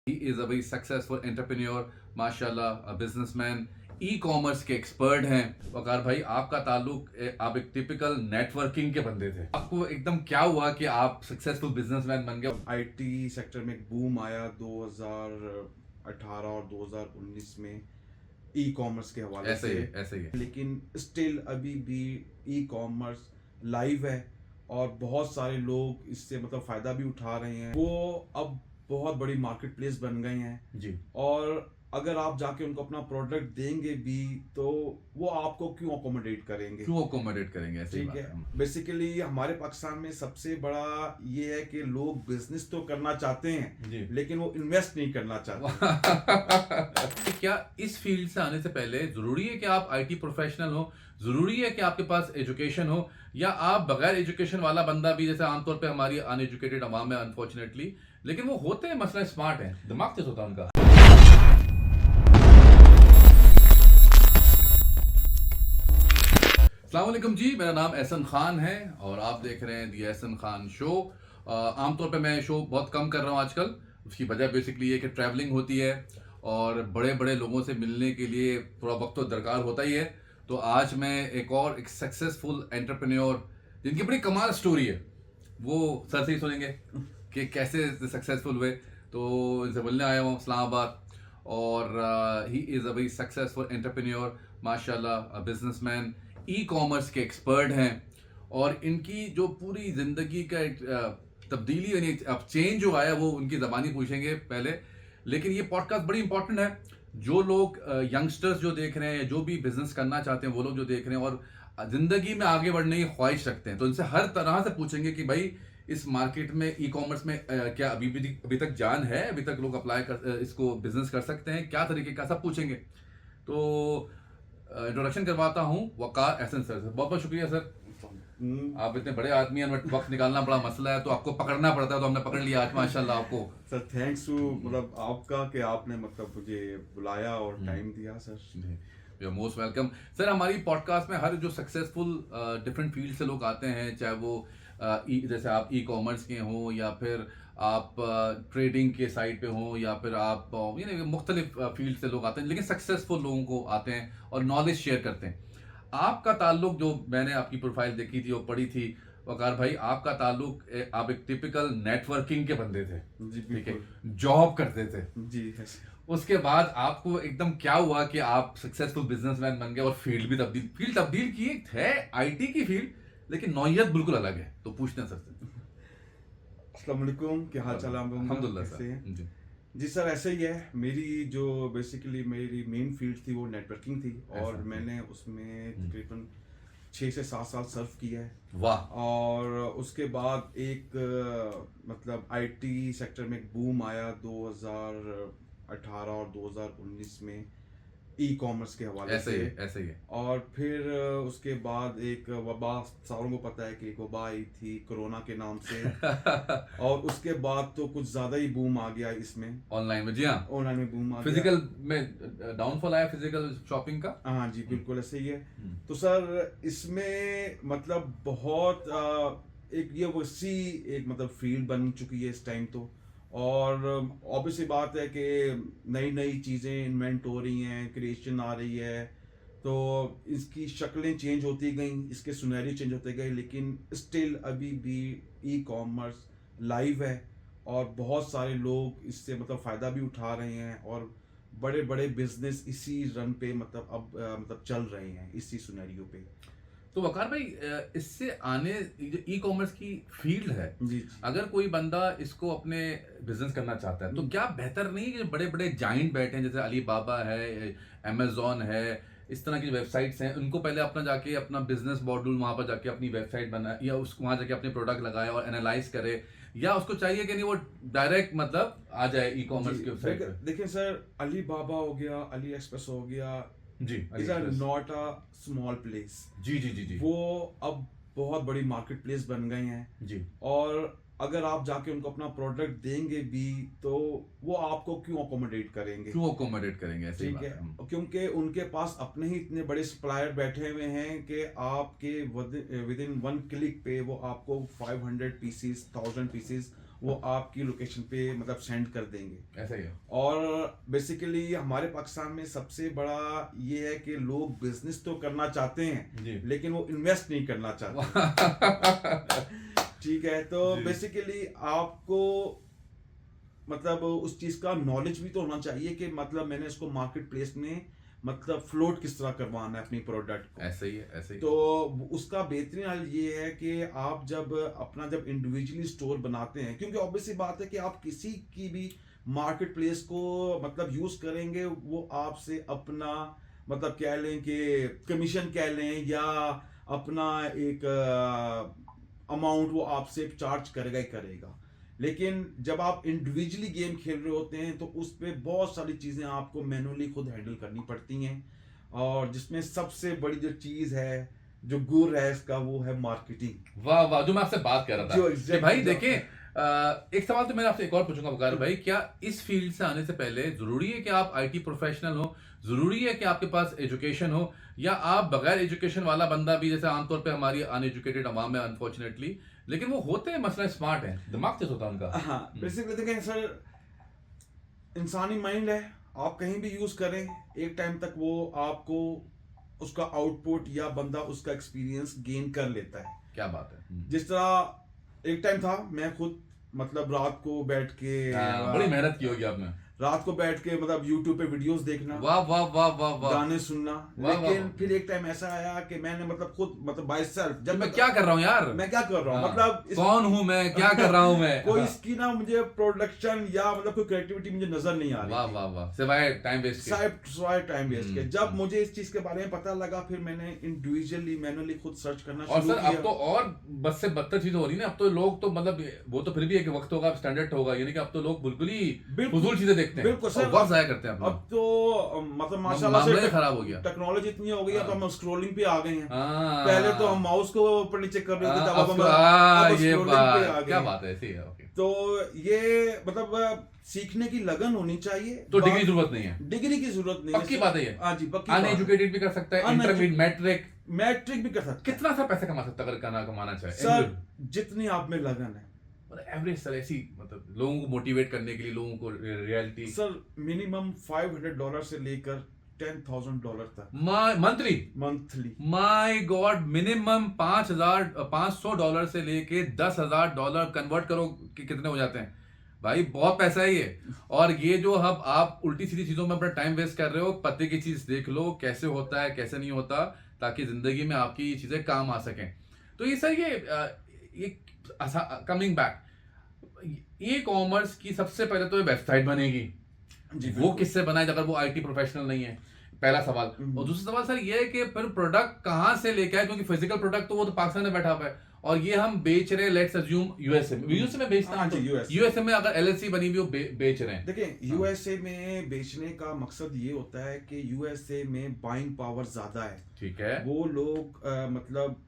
He is a very successful entrepreneur, माशाल्लाह, businessman, e commerce के expert हैं। वकार भाई, आपका ताल्लुक आप एक टिपिकल नेटवर्किंग के बंदे थे, आपको एकदम क्या हुआ कि आप सक्सेसफुल बिजनेसमैन बन गए? आईटी सेक्टर में एक बूम आया 2018 और 2019 में ई कॉमर्स के हवाले ऐसे से। ही ऐसे ही लेकिन स्टिल अभी भी ई कॉमर्स लाइव है और बहुत सारे लोग इससे मतलब फ़ायदा भी उठा रहे हैं। वो अब बहुत बड़ी मार्केट प्लेस बन गए हैं जी। और अगर आप जाके उनको अपना प्रोडक्ट देंगे भी तो वो आपको क्यों अकोमोडेट करेंगे? क्यों अकोमोडेट करेंगे? ऐसी ठीक बात है। है। बेसिकली हमारे पाकिस्तान में सबसे बड़ा ये है कि लोग बिजनेस तो करना चाहते हैं जी। लेकिन वो इन्वेस्ट नहीं करना चाहते। क्या इस फील्ड से आने से पहले जरूरी है कि आप आईटी प्रोफेशनल हो? जरूरी है कि आपके पास एजुकेशन हो? या आप बगैर एजुकेशन वाला बंदा भी, जैसे आमतौर पे हमारी अनएजुकेटेड अवाम है अनफॉर्चुनेटली, लेकिन वो होते हैं मसला स्मार्ट है, दिमाग तेज होता है उनका। अस्सलाम वालेकुम जी, मेरा नाम एहसन खान है और आप देख रहे हैं दी एहसन खान शो। आमतौर पे मैं शो बहुत कम कर रहा हूँ आजकल। उसकी वजह बेसिकली ये कि ट्रैवलिंग होती है और बड़े बड़े लोगों से मिलने के लिए थोड़ा वक्त तो दरकार होता ही है। तो आज मैं एक सक्सेसफुल एंटरप्रेन्योर जिनकी बड़ी कमाल स्टोरी है, वो सर से ही सुनेंगे कि कैसे सक्सेसफुल हुए। तो इनसे मिलने आया हूँ इस्लामाबाद और he is a very successful entrepreneur, माशाल्लाह, बिजनेसमैन, ई कॉमर्स के एक्सपर्ट हैं। और इनकी जो पूरी ज़िंदगी का एक तब्दीली यानी अब चेंज जो आया वो उनकी ज़बानी पूछेंगे पहले। लेकिन ये पॉडकास्ट बड़ी इंपॉर्टेंट है। जो लोग यंगस्टर्स जो देख रहे हैं या जो भी बिजनेस करना चाहते हैं, वो लोग जो देख रहे हैं और ज़िंदगी में आगे बढ़ने की ख्वाहिश रखते हैं, तो इनसे हर तरह से पूछेंगे कि भाई इस मार्केट में ई कॉमर्स में क्या अभी तक जान है? अभी तक लोग अप्लाई कर इसको बिजनेस कर सकते हैं? क्या तरीके का सब पूछेंगे। तो इंट्रोडक्शन करवाता हूँ वकार एहसन सर से। बहुत बहुत शुक्रिया सर। आप इतने बड़े आदमी हैं, वक्त निकालना बड़ा मसला है, तो आपको पकड़ना पड़ता है, तो हमने पकड़ लिया आज माशाल्लाह आपको। सर थैंक्स टू मतलब आपका कि आपने मतलब मुझे बुलाया और टाइम दिया sir. You are most welcome sir. हमारी पॉडकास्ट में हर जो सक्सेसफुल डिफरेंट फील्ड से लोग आते हैं, चाहे वो जैसे आप ई कॉमर्स के हों या फिर आप ट्रेडिंग के साइड पे हों या फिर आप मुख्तलिफ फील्ड से लोग आते हैं, लेकिन सक्सेसफुल लोगों को आते हैं और नॉलेज शेयर करते हैं। आपका ताल्लुक, जो मैंने आपकी प्रोफाइल देखी थी और पढ़ी थी वकार भाई, आपका ताल्लुक आप एक टिपिकल नेटवर्किंग के बंदे थे। जी ठीक है, बिल्कुल। जॉब करते थे। जी उसके बाद आपको एकदम क्या हुआ कि आप सक्सेसफुल बिजनेसमैन बन गए और फील्ड तब्दील की है आईटी की फील्ड, लेकिन नौयत बिल्कुल अलग है। तो पूछते हैं सर से। अस्सलाम वालेकुम, क्या हाल चाल है आप लोगों का? अल्हम्दुलिल्लाह कैसे सर। हैं? जी। जी सर, ऐसे ही है। मेरी जो बेसिकली मेरी मेन फील्ड थी वो नेटवर्किंग थी और ऐसा, मैंने उसमें तकरीबन 6 से 7 साल सर्व किया है। वाह। और उसके बाद एक मतलब आईटी सेक्टर में एक बूम आया 2018 और 2019 में ई कॉमर्स के हवाले ऐसे से। ही ऐसे ही है। और फिर उसके बाद एक वबा, सारों को पता है कि एक वबा आई थी कोरोना के नाम से। और उसके बाद तो कुछ ज़्यादा ही बूम आ गया इसमें, ऑनलाइन में। जी हाँ, ऑनलाइन में बूम आ गया। फिजिकल में डाउनफॉल आया, फिजिकल शॉपिंग का। हाँ जी बिल्कुल ऐसे ही है। तो सर इसमें मतलब बहुत एक ये वसी एक मतलब फील्ड बन चुकी है इस टाइम तो। और ऑब्वियसली बात है कि नई नई चीज़ें इन्वेंट हो रही हैं, क्रिएशन आ रही है, तो इसकी शक्लें चेंज होती गई, इसके सुनहरी चेंज होते गए, लेकिन स्टिल अभी भी ई कॉमर्स लाइव है और बहुत सारे लोग इससे मतलब फ़ायदा भी उठा रहे हैं और बड़े बड़े बिजनेस इसी रन पे मतलब अब मतलब चल रहे हैं इसी सिनेरियो पे। तो वकार भाई, इससे आने जो ई कॉमर्स की फील्ड है, जी अगर कोई बंदा इसको अपने बिजनेस करना चाहता है, तो क्या बेहतर नहीं है कि बड़े बड़े जाइंट बैठे हैं, जैसे अली बाबा है, अमेजोन है, इस तरह की वेबसाइट्स हैं, उनको पहले अपना जाके अपना बिजनेस मॉड्यूल वहां पर जाके अपनी वेबसाइट बनाए या उसको वहां जाके अपने प्रोडक्ट लगाए और एनालाइज करे, या उसको चाहिए कि नहीं वो डायरेक्ट मतलब आ जाए ई कॉमर्स की वेबसाइट पे? देखिए सर, अली बाबा हो गया, अली एक्सप्रेस हो गया, जी। Is are not a small place. जी जी जी जी। वो अब बहुत बड़ी मार्केट प्लेस बन गए हैं जी। और अगर आप जाके उनको अपना प्रोडक्ट देंगे भी तो वो आपको क्यों अकोमोडेट करेंगे? क्यों अकोमोडेट करेंगे? ऐसी ठीक बात है, है। क्योंकि उनके पास अपने ही इतने बड़े सप्लायर बैठे हुए हैं कि आपके विद इन 1 क्लिक पे वो आपको 500 पीसीस 1000 पीसीस वो आपकी लोकेशन पे मतलब सेंड कर देंगे। ऐसा ही है। और बेसिकली हमारे पाकिस्तान में सबसे बड़ा ये है कि लोग बिजनेस तो करना चाहते जी। हैं लेकिन वो इन्वेस्ट नहीं करना चाहते। ठीक है, तो जी। बेसिकली आपको मतलब उस चीज का नॉलेज भी तो होना चाहिए कि मतलब मैंने इसको मार्केट प्लेस में मतलब फ्लोट किस तरह करवाना है अपनी प्रोडक्ट को। ऐसा ही है, ऐसा ही। तो उसका बेहतरीन हल ये है कि आप जब इंडिविजुअली स्टोर बनाते हैं, क्योंकि ऑब्वियसली बात है कि आप किसी की भी मार्केट प्लेस को मतलब यूज करेंगे, वो आपसे अपना मतलब कह लें कि कमीशन कह लें या अपना एक अमाउंट वो आपसे चार्ज करेगा ही करेगा। लेकिन जब आप इंडिविजुअली गेम खेल रहे होते हैं तो उस पर बहुत सारी चीज़ें आपको मैनुअली खुद हैंडल करनी पड़ती हैं, और जिसमें सबसे बड़ी जो चीज़ है, जो गुर है इसका, वो है मार्केटिंग। वाह वाह, जो मैं आपसे बात कर रहा था जो कि exactly भाई जो- देखिए, एक सवाल तो मैं आपसे एक और पूछूंगा वकार भाई, क्या इस फील्ड से आने से पहले जरूरी है कि आप आईटी प्रोफेशनल हो, जरूरी है कि आपके पास एजुकेशन हो, या आप बगैर एजुकेशन वाला बंदा भी, जैसे आमतौर पे हमारी अनएजुकेटेड अवाम है अनफॉर्चुनेटली, लेकिन वो होते हैं मसला स्मार्ट है, दिमाग तेज होता है उनका। हाँ, बेसिकली देखें सर, इंसानी माइंड है, आप कहीं भी यूज करें एक टाइम तक वो आपको उसका आउटपुट या बंदा उसका एक्सपीरियंस गेन कर लेता है। क्या बात है। जिस तरह एक टाइम था, मैं खुद मतलब रात को बैठ के बड़ी मेहनत की होगी आपने। रात को बैठ के मतलब यूट्यूब पे वीडियोस देखना, वाह वाह वाह वाह वाह। गाने सुनना। वाह, लेकिन वाह। फिर एक टाइम ऐसा आया कि मैंने मतलब खुद मतलब बाय सेल्फ, जब मैं क्या कर रहा हूँ यार, मैं क्या कर रहा हूँ, हाँ, मतलब कौन हूँ मैं, क्या कर रहा हूँ मैं। कोई हाँ। इसकी ना मुझे प्रोडक्शन या मतलब कोई क्रिएटिविटी मुझे नजर नहीं आ रही वाह थी। वाह वाह, सिवाय टाइम वेस्ट के। सारे टाइम वेस्ट के। जब हम्म। मुझे इस चीज के बारे में पता लगा, फिर मैंने इंडिविजुअली मैनुअली खुद सर्च करना और शुरू सर किया। अब तो और बस से बदतर चीज हो रही है ना, अब तो लोग तो मतलब वो तो फिर भी एक वक्त होगा, स्टैंडर्ड होगा, यानी कि अब तो लोग बिल्कुल ही फजूल चीजें देखते हैं, बिल्कुल सर, और वक्त जाया करते हैं अपना। अब तो मतलब माशाल्लाह मामला ही से खराब हो गया। टेक्नोलॉजी इतनी हो गई है, अब हम स्क्रोलिंग पे आ गए हैं। हाँ। पहले तो हम माउस को ऊपर नीचे कर रहे होते थे, अब ये स्क्रोलिंग पे आ बात गए क्या हैं। बात है, ऐसी है। ओके, तो ये मतलब सीखने की लगन होनी चाहिए, तो डिग्री की जरूरत नहीं है, डिग्री की जरूरत नहीं है। पक्की बात है ये। हाँ जी, पक्की बात है। अनएजुकेटेड भी कर सकता है, इंटरमीडिएट, मैट्रिक, मैट्रिक भी कर सकते हैं। कितना सा पैसा कमा सकता है अगर कमाना चाहे सर जितनी आप में लगन है एवरेज सर, ऐसी मतलब लोगों को मोटिवेट करने के लिए, लोगों को रियलिटी। सर, मिनिमम $500 से लेकर $10,000 तक monthly monthly. My God, minimum $500 से लेके $10,000 कन्वर्ट करो कि कितने हो जाते हैं भाई, बहुत पैसा है ये। और ये जो अब आप उल्टी सीधी चीजों में अपना टाइम वेस्ट कर रहे हो, पते की चीज देख लो कैसे होता है कैसे नहीं होता, ताकि जिंदगी में आपकी ये चीजें काम आ सकें। तो ये सर ये कमिंग बैक, ई कॉमर्स की सबसे पहले तो वेबसाइट बनेगी, जी, वो बिल्कुल। किससे बनाए अगर वो आईटी प्रोफेशनल नहीं है, पहला सवाल। और दूसरा सवाल सर ये है कि फिर प्रोडक्ट कहाँ से लेके आए, क्योंकि फिजिकल प्रोडक्ट तो वो तो पाकिस्तान में बैठा हुआ है, और ये हम बेच रहे हैं, लेट्स अज्यूम यूएसए में बेचते हाँ जी, हैं, USA यूएसए में अगर एलएलसी बनी हुई वो बेच रहे हैं। देखिए, यूएसए में बेचने का मकसद ये होता है कि यूएसए में बाइंग पावर ज्यादा है। ठीक है, वो लोग मतलब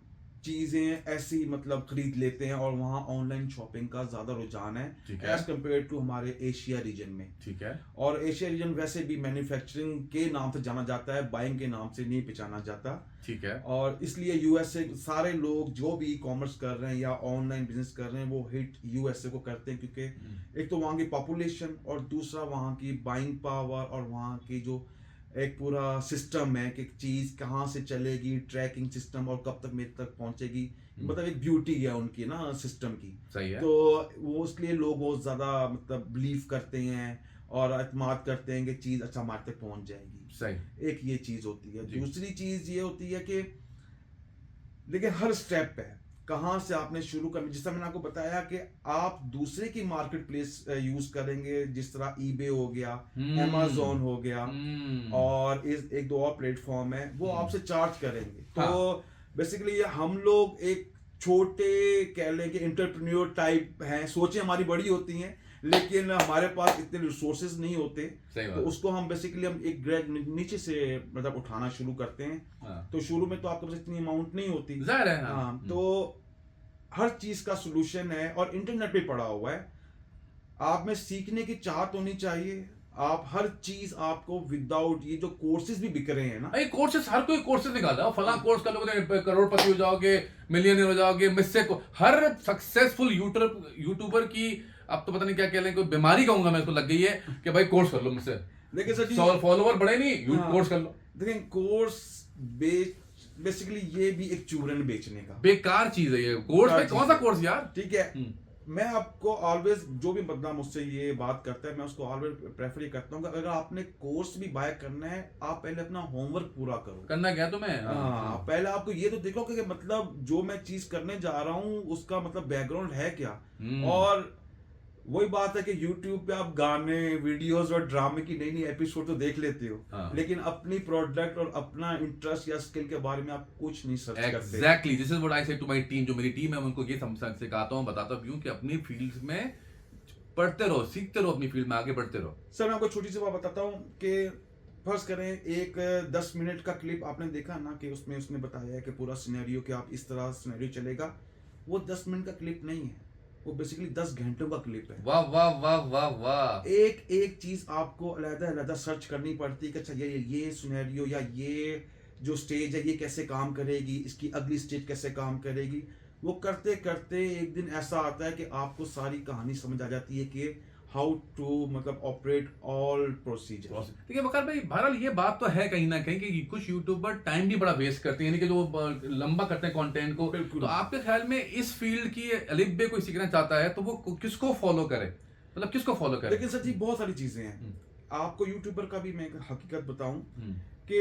चीजें ऐसी मतलब खरीद लेते हैं, और वहाँ ऑनलाइन शॉपिंग का ज्यादा रुझान है ठीक है, एज कम्पेयर टू हमारे एशिया रीजन में। ठीक है, और एशिया रीजन वैसे भी मैन्युफैक्चरिंग के नाम से जाना जाता है, बाइंग के नाम से नहीं पहचाना जाता। ठीक है। और इसलिए यूएसए सारे लोग जो भी कॉमर्स कर रहे हैं या ऑनलाइन बिजनेस कर रहे हैं, वो हिट यूएसए को करते हैं, क्योंकि एक तो वहाँ की पॉपुलेशन, और दूसरा वहाँ की बाइंग पावर, और वहाँ की जो एक पूरा सिस्टम है कि चीज कहाँ से चलेगी, ट्रैकिंग सिस्टम, और कब तक मेरे तक पहुंचेगी, मतलब एक ब्यूटी है उनकी ना सिस्टम की। सही है। तो वो इसलिए लोग बहुत ज्यादा मतलब बिलीव करते हैं और एतमाद करते हैं कि चीज अच्छा हमारे तक पहुंच जाएगी। सही। एक ये चीज होती है। जी। दूसरी चीज ये होती है कि देखिए हर स्टेप पे कहाँ से आपने शुरू करना, जिस तरह मैंने आपको बताया कि आप दूसरे की मार्केट प्लेस यूज करेंगे, जिस तरह ईबे हो गया, Amazon हो गया, और एक दो और प्लेटफॉर्म है, वो आपसे चार्ज करेंगे। तो बेसिकली हम लोग एक छोटे कह लें कि एंटरप्रेन्योर टाइप हैं, सोचें हमारी बड़ी होती हैं, लेकिन हमारे पास इतने रिसोर्सेज नहीं होते। तो उसको हम बेसिकली हम एक ग्रेड नीचे से मतलब उठाना शुरू करते हैं। हाँ। तो शुरू में तो आपके पास इतनी अमाउंट नहीं होती, ज़ाहिर है। हाँ, तो हर चीज का सोल्यूशन है, और इंटरनेट पे पड़ा हुआ है। आप में सीखने की चाहत होनी चाहिए, आप हर चीज आपको विदाउट ये जो कोर्सेज भी बिक रहे हैं ना, भाई कोर्सेस, हर कोई कोर्सेस निकाला है, फला कोर्स कर लोगे करोड़पति हो जाओगे, मिलियनर हो जाओगे, मुझसे हर सक्सेसफुल यूट्यूबर की अब तो पता नहीं क्या कह लें, कोई बीमारी कहूंगा मैं इसको, लग गई है कि भाई कोर्स कर लो मुझसे। देखिए सर जी, फॉलोवर बढ़े नहीं, हाँ, कोर्स कर लो। देखिए कोर्स बेसिकली ये भी एक चूरन बेचने का बेकार चीज है ये कोर्स। भाई कौन सा कोर्स यार। ठीक है, मैं आपको ऑलवेज जो भी बंदा मुझसे ये बात करता है, मैं उसको ऑलवेज प्रेफर ये करता हूँ कि अगर आपने कोर्स भी बाय करना है, आप पहले अपना होमवर्क पूरा करो। करना क्या तुम्हें? हाँ, पहले आपको ये तो देखो कि मतलब जो मैं चीज करने जा रहा हूँ उसका मतलब बैकग्राउंड है क्या। और वही बात है कि YouTube पे आप गाने, वीडियोस और ड्रामे की नई नई एपिसोड तो देख लेते हो, हाँ। लेकिन अपनी प्रोडक्ट और अपना इंटरेस्ट या स्किल के बारे में आप कुछ नहीं सर्च करते। Exactly, this is what I से टू माय टीम। जो मेरी टीम है, मैं उनको ये सिखाता हूँ, बताता हूँ कि अपनी फील्ड में पढ़ते रहो, सीखते रहो, अपनी फील्ड में आगे बढ़ते रहो। सर मैं आपको छोटी सी बात बताता हूँ कि फर्ज करें एक 10 मिनट का क्लिप आपने देखा ना, कि उसमें उसने बताया है कि पूरा सिनेरियो कि आप इस तरह सिनेरियो चलेगा। वो 10 मिनट का क्लिप नहीं है, वो बेसिकली 10 घंटों का क्लिप है। वाह वाह वाह वाह वाह। एक एक चीज आपको अलग-अलग सर्च करनी पड़ती है कि अच्छा ये सिनेरियो या ये जो स्टेज है ये कैसे काम करेगी, इसकी अगली स्टेज कैसे काम करेगी। वो करते करते एक दिन ऐसा आता है कि आपको सारी कहानी समझ आ जाती है कि हाउ टू मतलब ऑपरेट ऑल प्रोसीजर। देखिए वकार भाई, बहरहाल ये बात तो है कहीं ना कहीं कि कुछ यूट्यूबर टाइम भी बड़ा वेस्ट करते हैं, यानी कि जो लंबा करते हैं कंटेंट को। तो आपके ख्याल में इस फील्ड की अलिफ बे कोई सीखना चाहता है तो वो किसको फॉलो करे, मतलब किसको फॉलो करे? लेकिन सर जी बहुत सारी चीजें हैं। आपको यूट्यूबर का भी मैं एक हकीकत बताऊं कि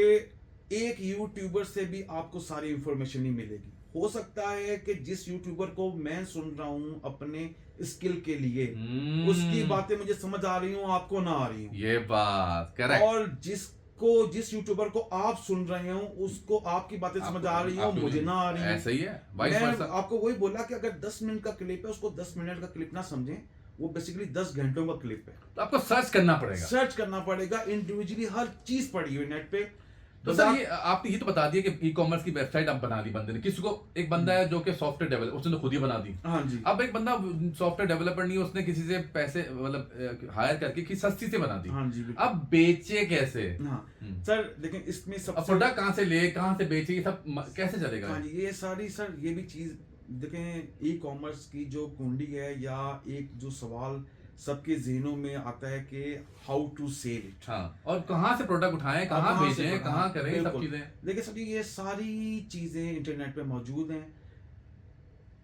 एक यूट्यूबर से भी आपको सारी इंफॉर्मेशन नहीं मिलेगी। हो सकता है कि जिस यूट्यूबर को मैं सुन रहा हूं अपने स्किल के लिए, उसकी बातें मुझे समझ आ रही हूं, आपको ना आ रही हूं। ये बात करेक्ट। और जिस यूट्यूबर को आप सुन रहे हो उसको आपकी बातें समझ आ रही हो, मुझे ना आ रही हो। ऐसा ही है। मैं आपको वही बोला कि अगर 10 मिनट का क्लिप है, उसको 10 मिनट का क्लिप ना समझें, वो बेसिकली 10 घंटों का क्लिप है। तो आपको सर्च करना पड़ेगा, इंडिविजुअली हर चीज पड़ी हुई नेट पे। तो सर ये आपने ये तो बता दिया कि ई कॉमर्स की वेबसाइट आप बना दी बंदे ने, किसी को, एक बंदा है जो कि सॉफ्टवेयर डेवलपर, उसने तो खुद ही बना दी। हाँ जी। अब एक बंदा सॉफ्टवेयर डेवलपर नहीं है, उसने किसी से पैसे मतलब हायर करके किसी सस्ती से बना दी। हाँ जी। अब बेचे कैसे? हाँ सर, लेकिन इसमें सबसे प्रोडक्ट कहाँ से ले, कहाँ से बेचे, ये सब कैसे चलेगा? हाँ जी, ये सारी सर ये भी चीज देखें, ई कॉमर्स की जो कुंडी है या एक जो सवाल सबके ज़हनों में आता है कि हाउ टू सेल इट। हाँ, और कहाँ से प्रोडक्ट उठाएं, कहाँ भेजें, कहाँ करें, सब चीजें। देखिए सर ये सारी चीजें इंटरनेट पे मौजूद हैं।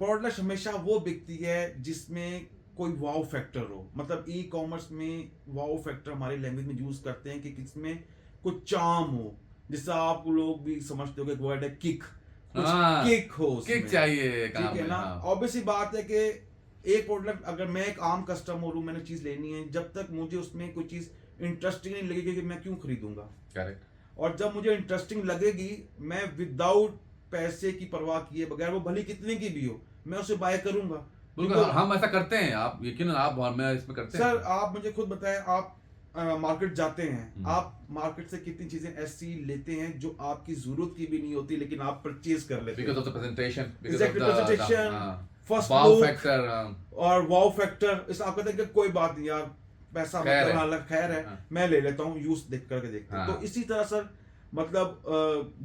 प्रोडक्ट हमेशा वो बिकती है जिसमें कोई वाव फैक्टर हो। मतलब ई कॉमर्स में वाव फैक्टर हमारी लैंग्वेज में यूज करते हैं कि किसमें कुछ चार्म हो, जिससे आप लोग भी समझते हो कि वर्ड है किक, कुछ किक हो, किक चाहिए, ठीक है ना। ऑब्वियसली बात है कि एक प्रोडक्ट, अगर मैं एक आम कस्टमर हूं, मैंने चीज लेनी है, जब तक मुझे उसमें कोई चीज इंटरेस्टिंग नहीं लगेगी कि मैं क्यों खरीदूंगा। करेक्ट। और जब मुझे इंटरेस्टिंग लगेगी, मैं विदाउट पैसे की परवाह किए बगैर, वो भली कितने की भी हो, मैं उसे बाय करूंगा। बिल्कुल, हम ऐसा करते हैं, आप यकीन आप और मैं इसमें करते हैं। सर आप मुझे खुद बताएं, आप मार्केट जाते हैं, आप मार्केट से कितनी चीजें ऐसी लेते हैं जो आपकी जरूरत की भी नहीं होती, लेकिन आप परचेज कर लेते हैं because of the presentation, first wow factor और वाव फैक्टर। इस आप कहते हैं कि कोई बात नहीं यार, पैसा मतलब अलग खैर है, मैं ले लेता हूँ, यूज देख करके देखते हैं। तो इसी तरह सर मतलब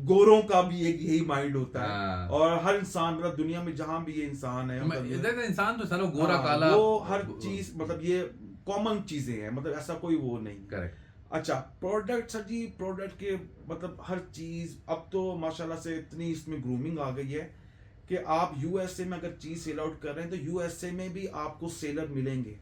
गोरों का भी एक यही माइंड होता है। और हर इंसान मतलब दुनिया में जहां भी ये इंसान है, मतलब इंसान तो सर गोरा काला, वो हर चीज मतलब ये कॉमन चीजें हैं, मतलब ऐसा कोई वो नहीं। करेक्ट। अच्छा प्रोडक्ट सर जी, प्रोडक्ट के मतलब हर चीज अब तो माशाल्लाह से इतनी इसमें ग्रूमिंग आ गई है कि आप यूएसए में अगर चीज सेल आउट कर रहे हैं तो यूएसए में भी आपको सेलर मिलेंगे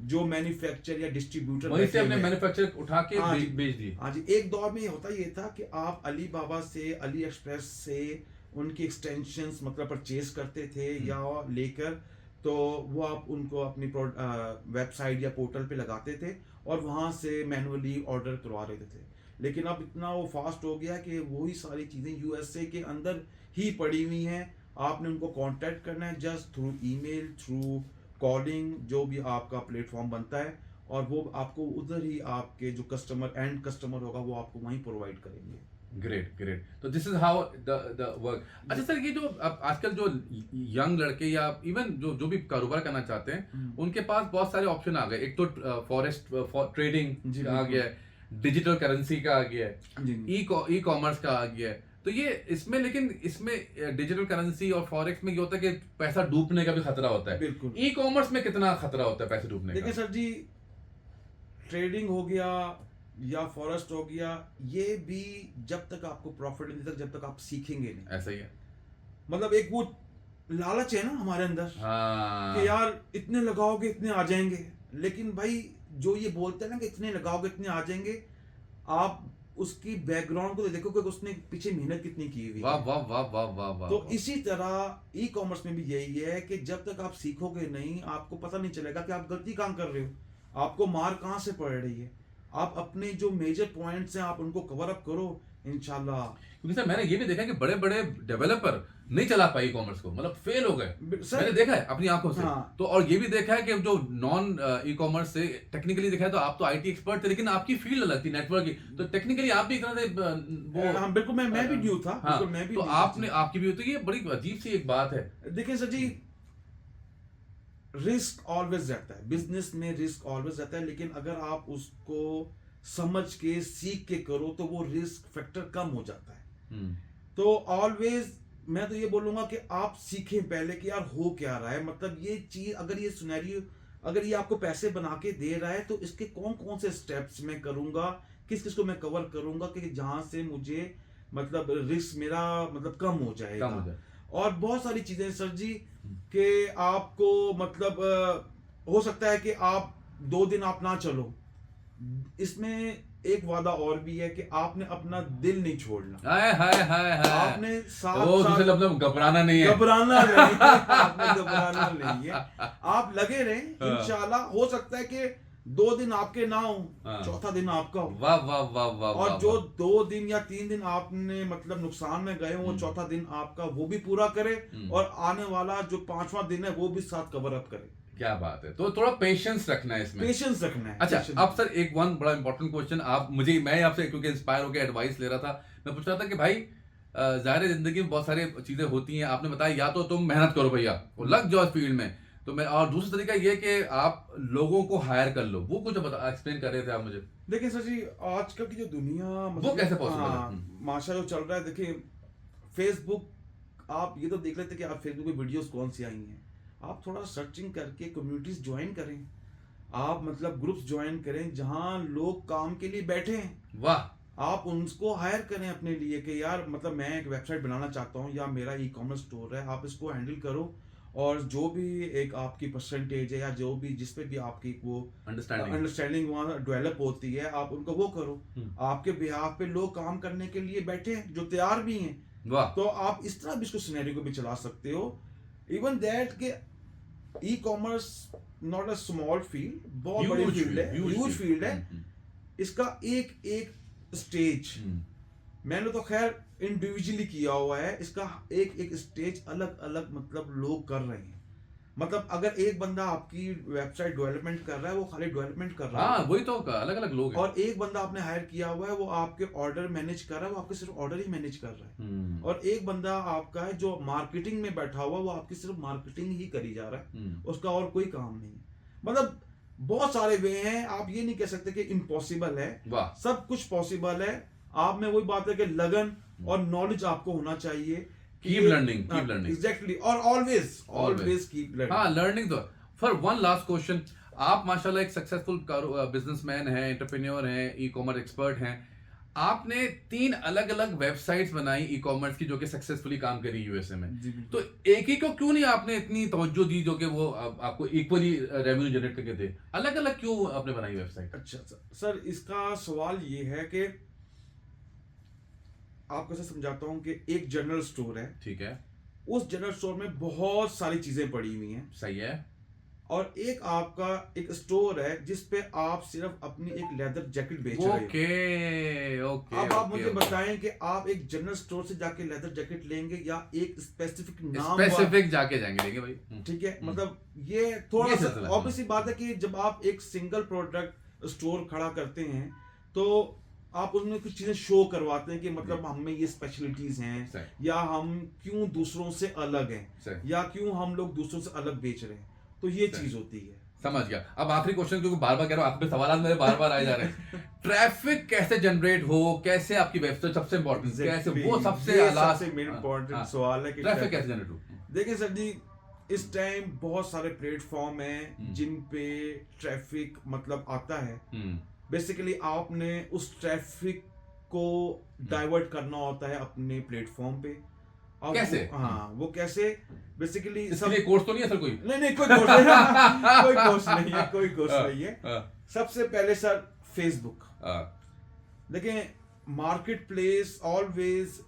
जो मैन्युफैक्चर या डिस्ट्रीब्यूटर वहीं से हमने मैन्युफैक्चर उठा के बेच दी। हाँ जी, एक दौर में होता ये था कि आप अली बाबा से, अली एक्सप्रेस से उनकी एक्सटेंशंस मतलब परचेज करते थे या लेकर, तो वो आप उनको अपनी वेबसाइट या पोर्टल पे लगाते थे और वहाँ से मैनुअली ऑर्डर करवा रहे थे। लेकिन अब इतना वो फास्ट हो गया कि वही सारी चीज़ें यूएसए के अंदर ही पड़ी हुई हैं। आपने उनको कांटेक्ट करना है just through email, through calling, जो भी आपका प्लेटफॉर्म बनता है, और वो आपको उधर ही आपके जो कस्टमर एंड कस्टमर होगा वो आपको वहीं प्रोवाइड करेंगे। Great great. तो this is how the work. अच्छा सर, ये जो अब आजकल जो यंग लड़के या इवन जो भी कारोबार करना चाहते हैं, उनके पास बहुत सारे ऑप्शन आ गए। एक तो फॉरेस्ट ट्रेडिंग जी, आ गया है, डिजिटल करेंसी का आ गया है, जी, ई कॉमर्स का आ गया है। तो ये इसमें, लेकिन इसमें डिजिटल करेंसी और फॉरेक्स में ये होता है कि पैसा डूबने का भी खतरा होता है। बिल्कुल। ई कॉमर्स में कितना खतरा होता है पैसे डूबने देखिए का? सर जी, ट्रेडिंग हो गया या फॉरेस्ट हो गया, ये भी जब तक आपको प्रॉफिट नहीं तक, जब तक आप सीखेंगे नहीं। ऐसा ही है। मतलब एक वो लालच है ना हमारे अंदर हाँ, कि यार इतने लगाओगे इतने आ जाएंगे, लेकिन भाई जो ये बोलते हैं ना कि इतने लगाओगे इतने आ जाएंगे, आप उसकी बैकग्राउंड को तो देखो कि उसने पीछे मेहनत कितनी की हुई वाह है। वाह वाह वाह वाह वाह। तो इसी तरह ई कॉमर्स में भी यही है कि जब तक आप सीखोगे नहीं, आपको पता नहीं चलेगा कि आप गलती कहाँ कर रहे हो, आपको मार कहाँ से पड़ रही है। आप अपने जो मेजर पॉइंट्स हैं आप उनको कवर अप करो इंशाल्लाह। क्योंकि सर मैंने ये भी देखा है कि बड़े बड़े डेवलपर नहीं चला पाए कॉमर्स को, मतलब फेल हो गए। सर, मैंने देखा है अपनी आंखों से। हाँ। तो और ये भी देखा है कि जो नॉन ई कॉमर्स से टेक्निकली देखा है तो आप तो आईटी एक्सपर्ट थे, लेकिन आपकी फील्ड अलग थी, नेटवर्क की। तो टेक्निकली आप भी एक तरह से वो हाँ बिल्कुल, मैं भी न्यू था। हाँ, बिल्कुल मैं भी तो न्यू था। आपने आपकी भी होती है, ये बड़ी अजीब सी एक बात है। देखिए सर जी, रिस्क ऑलवेज रहता है, बिजनेस में रिस्क ऑलवेज रहता है, लेकिन अगर आप उसको समझ के सीख के करो तो वो रिस्क फैक्टर कम हो जाता है। तो ऑलवेज मैं तो ये बोलूंगा कि आप सीखें पहले कि यार हो क्या रहा है, मतलब ये चीज अगर ये सिनेरियो अगर ये आपको पैसे बना के दे रहा है तो इसके कौन कौन से स्टेप्स मैं करूंगा, किस किस को मैं कवर करूंगा कि जहां से मुझे मतलब रिस्क मेरा मतलब कम हो जाएगा। कम हो जाए। और बहुत सारी चीजें सर जी कि आपको मतलब हो सकता है कि आप 2 दिन आप ना चलो, इसमें एक वादा और भी है कि आपने अपना दिल नहीं छोड़ना। हाय हाय हाय हाय। आपने साथ वो साथ दूसरे मतलब घबराना नहीं है। घबराना नहीं है, आपने घबराना नहीं है, आप लगे रहें। हाँ। इंशाल्लाह हो सकता है कि 2 दिन आपके ना हो, हाँ। चौथा दिन आपका हो। वाह वाह वाह वाह। और वाह, जो वाह। 2 दिन या 3 दिन आपने मतलब नुकसान में गए वो चौथा दिन आपका वो भी पूरा करे, और आने वाला जो 5वां दिन है वो भी साथ कवर अप करे। क्या बात है। तो थोड़ा पेशेंस रखना है इसमें। पेशेंस रखना है। अच्छा, patience। अब सर एक बड़ा इंपॉर्टेंट क्वेश्चन मैं आपसे क्योंकि इंस्पायर होकर एडवाइस ले रहा था, मैं पूछ रहा था कि भाई जाहिर है जिंदगी में बहुत सारी चीजें होती हैं। आपने बताया या तो तुम मेहनत करो भैया और लग जाओ इस फील्ड में, तो मैं, और दूसरा तरीका ये कि आप लोगों को हायर कर लो। वो कुछ एक्सप्लेन कर रहे थे आप मुझे। देखिए सर जी, आजकल की जो दुनिया वो कैसे possible है? माशा जो चल रहा है, देखिए फेसबुक, आप ये तो देख लेते कि आप फेसबुक पे वीडियोस कौन सी आई हैं, आप थोड़ा सर्चिंग करके कम्युनिटीज ज्वाइन करें, आप मतलब ग्रुप्स ज्वाइन करें जहां लोग काम के लिए बैठे हैं। वाह। आप उनको हायर करें अपने लिए कि यार मतलब मैं एक वेबसाइट बनाना चाहता हूँ या मेरा ई कॉमर्स स्टोर है, आप इसको हैंडल करो, और जो भी एक आपकी परसेंटेज है या जो भी जिस पे भी आपकी वो अंडरस्टैंडिंग वहाँ डेवलप होती है, आप उनको वो करो। आपके बिहाफ पे लोग काम करने के लिए बैठे हैं जो तैयार भी हैं। वाह। तो आप इस तरह भी इसको सिनेरियो को भी चला सकते हो। इवन दैट के e commerce not a small field, बहुत बड़ी फील्ड है, ह्यूज फील्ड है। इसका एक एक स्टेज मैंने तो खैर इंडिविजुअली किया हुआ है, इसका एक एक स्टेज अलग अलग मतलब लोग कर रहे हैं। मतलब अगर एक बंदा आपकी वेबसाइट डेवलपमेंट कर रहा है, वो खाली डेवलपमेंट कर रहा है। हाँ, वही तो अलग अलग लोग हैं। और एक बंदा आपने हायर किया हुआ है, वो आपके ऑर्डर मैनेज कर रहा है, वो आपके सिर्फ ऑर्डर ही मैनेज कर रहा है। और एक बंदा आपका है जो मार्केटिंग में बैठा हुआ, वो आपकी सिर्फ मार्केटिंग ही करी जा रहा है, उसका और कोई काम नहीं। मतलब बहुत सारे वे हैं, आप ये नहीं कह सकते कि इम्पॉसिबल है, सब कुछ पॉसिबल है। आप में वही बात है कि लगन और नॉलेज आपको होना चाहिए। कीप लर्निंग एग्जैक्टली, और ऑलवेज कीप लर्निंग। हाँ, लर्निंग तो। फॉर वन लास्ट क्वेश्चन, आप माशाल्लाह एक सक्सेसफुल बिजनेसमैन हैं, एंटरप्रेन्योर हैं, ई कॉमर्स एक्सपर्ट हैं। आपने 3 अलग अलग वेबसाइट्स बनाई ई कॉमर्स की जो कि सक्सेसफुली काम करी यूएसए में। तो एक ही को क्यों नहीं आपने इतनी तवज्जो दी जो कि वो आपको इक्वली रेवेन्यू जनरेट करके दे? अलग अलग क्यों आपने बनाई वेबसाइट? अच्छा सर, इसका सवाल ये है कि आपको ऐसे समझाता हूं कि एक जनरल स्टोर है, ठीक है, उस जनरल स्टोर में बहुत सारी चीजें पड़ी हुई हैं, सही है। और एक आपका एक स्टोर है जिस पे आप सिर्फ अपनी एक लेदर जैकेट बेच रहे हो। ओके। अब आप मुझे बताएं कि आप एक जनरल स्टोर से जाके लेदर जैकेट लेंगे या एक स्पेसिफिक नाम जाके जाएंगे लेंगे भाई। ठीक है, मतलब ये थोड़ा सा ऑब्वियसली बात है कि जब आप एक सिंगल प्रोडक्ट स्टोर खड़ा करते हैं तो आप उसमें कुछ चीजें शो करवाते हैं कि मतलब हम में ये स्पेशलिटीज हैं, सही। या हम क्यों दूसरों से अलग हैं, सही। या क्यों हम लोग दूसरों से अलग बेच रहे हैं, तो ये सही। चीज होती है। समझ गया। अब आखिरी क्वेश्चन, क्योंकि बार बार कह रहा हूँ, आप पे सवाल मेरे बार बार आए जा रहे हैं। ट्रैफिक कैसे जनरेट हो, कैसे आपकी वेबसाइट, सबसे इंपॉर्टेंट कैसे, वो सबसे ये लास्ट सबसे मेन इम्पोर्टेंट हाँ, सवाल है कि ट्रैफिक कैसे जनरेट हो। देखिए सर जी, इस टाइम बहुत सारे प्लेटफॉर्म हैं जिन पे ट्रैफिक मतलब आता है। बेसिकली आपने उस ट्रैफिक को डाइवर्ट करना होता है अपने प्लेटफॉर्म पे। अब कैसे? हाँ, वो कैसे बेसिकली इसके लिए कोर्स तो नहीं है सर कोई? नहीं कोई कोर्स नहीं कोई कोर्स नहीं है, कोई कोर्स नहीं है। सबसे पहले सर फेसबुक देखें, मार्केट प्लेस ऑलवेज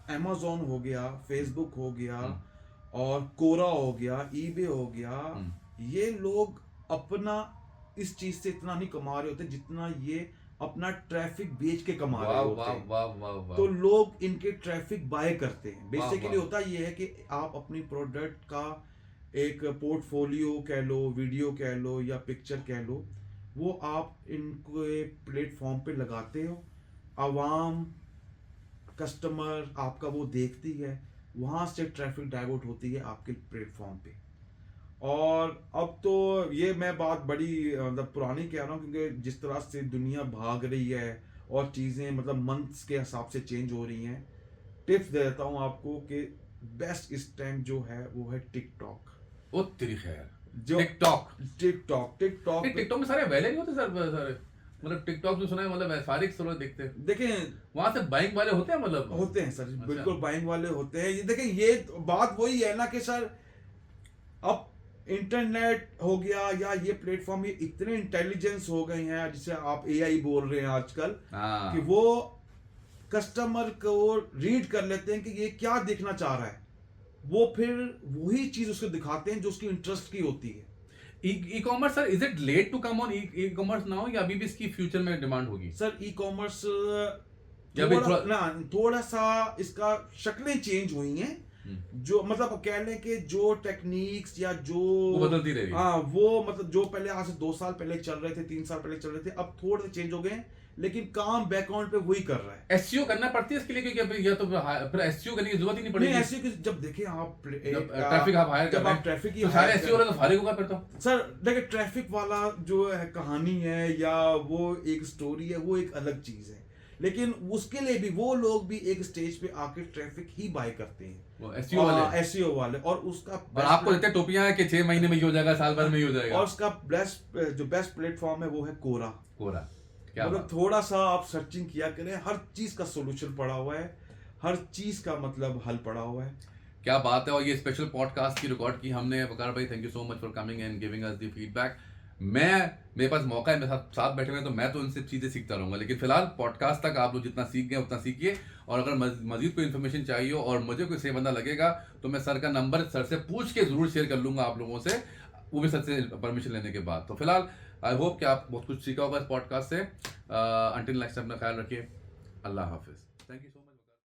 अमेज़न हो गया, फेसबुक हो गया, और कोरा हो गया, ईबे हो गया, ये लोग अपना इस चीज से इतना नहीं कमा रहे होते जितना ये अपना ट्रैफिक बेच के कमा रहे होते हैं। वाह वाह वाह। तो लोग इनके ट्रैफिक बाय करते हैं। वाह, बेसिकली वाह। होता ये है कि आप अपनी प्रोडक्ट का एक पोर्टफोलियो कह लो, वीडियो कह लो, या पिक्चर कह लो, वो आप इनके प्लेटफॉर्म पे लगाते हो, आवाम कस्टमर आपका वो देखती है, वहाँ से ट्रैफिक डाइवर्ट होती है आपके प्लेटफॉर्म पे। और अब तो ये मैं बात बड़ी मतलब पुरानी कह रहा हूँ, क्योंकि जिस तरह से दुनिया भाग रही है और चीज़ें मतलब मंथ्स के हिसाब से चेंज हो रही हैं, टिप्स दे देता हूँ आपको कि बेस्ट इस टाइम जो है वो है टिकटॉक। ओ तेरी खैर, जो टिकटॉक टिकटॉक में सारे वैले नहीं होते सर सारे, मतलब टिकटॉक जो सुना है, मतलब सारे स्टोर देखते हैं, देखें वहां से बाइक वाले होते हैं, मतलब होते हैं सर, अच्छा। बिल्कुल बाइंग वाले होते हैं। ये देखें, ये बात वही है ना कि सर अब इंटरनेट हो गया या ये प्लेटफॉर्म, ये इतने इंटेलिजेंस हो गए हैं, जिसे आप एआई बोल रहे हैं आजकल, कि वो कस्टमर को रीड कर लेते हैं कि ये क्या देखना चाह रहा है, वो फिर वही चीज उसको दिखाते हैं जो उसकी इंटरेस्ट की होती है। E commerce sir, is it late to come on e commerce now, या अभी भी इसकी फ्यूचर में डिमांड होगी? सर ई कॉमर्स या थोड़ा सा इसका शक्लें चेंज हुई हैं, जो मतलब कह लें कि जो टेक्निक्स या जो वो बदलती रही। हाँ, वो मतलब जो पहले आज से 2 साल पहले चल रहे थे, 3 साल पहले चल रहे थे, अब थोड़े चेंज हो गए हैं, लेकिन काम बैकग्राउंड पे वही कर रहा है। एसईओ करना पड़ती है इसके लिए, क्योंकि या तो फिर एसईओ करने की जरूरत ही नहीं पड़ेगी। नहीं, ऐसे कि जब देखें आप ट्रैफिक आप हायर कर जब रहे आप हैं, ट्रैफिक तो सारे एसईओ वाले तो फारिग होगा फिर तो। सर देखिए, ट्रैफिक वाला जो है कहानी है या वो एक स्टोरी है, वो एक अलग चीज है, लेकिन उसके लिए भी वो लोग भी एक स्टेज पे आके ट्रैफिक ही बाय करते हैं, वो एसईओ वाले, और उसका और आपको देते हैं टोपियां कि 6 महीने में ही हो जाएगा, साल भर में ही हो जाएगा। और उसका बेस्ट प्लेटफॉर्म है वो है कोरा। क्या मतलब थोड़ा सा आप सर्चिंग किया करें, हर चीज का सोल्यूशन पड़ा हुआ है, हर चीज का मतलब हल पड़ा हुआ है। क्या बात है। और ये स्पेशल पॉडकास्ट की रिकॉर्ड की हमने। वकार भाई, thank you so much for coming and giving us the feedback. मेरे पास मौका है, मेरे साथ बैठे हुए हैं, तो मैं तो इनसे चीज़ें सीखता रहूँगा, लेकिन फिलहाल पॉडकास्ट तक आप लोग जितना सीख गए उतना सीखिए। और अगर मजीद कोई इन्फॉर्मेशन चाहिए हो और मुझे कोई सही बंदा लगेगा, तो मैं सर का नंबर सर से पूछ के ज़रूर शेयर कर लूँगा आप लोगों से, वो भी सर से परमिशन लेने के बाद। तो फिलहाल आई होप कि आप बहुत कुछ सीखा होगा इस पॉडकास्ट से। अंटिल नेक्स्ट टाइम, अपना ख्याल रखिए। अल्लाह हाफिज़। Thank you so much.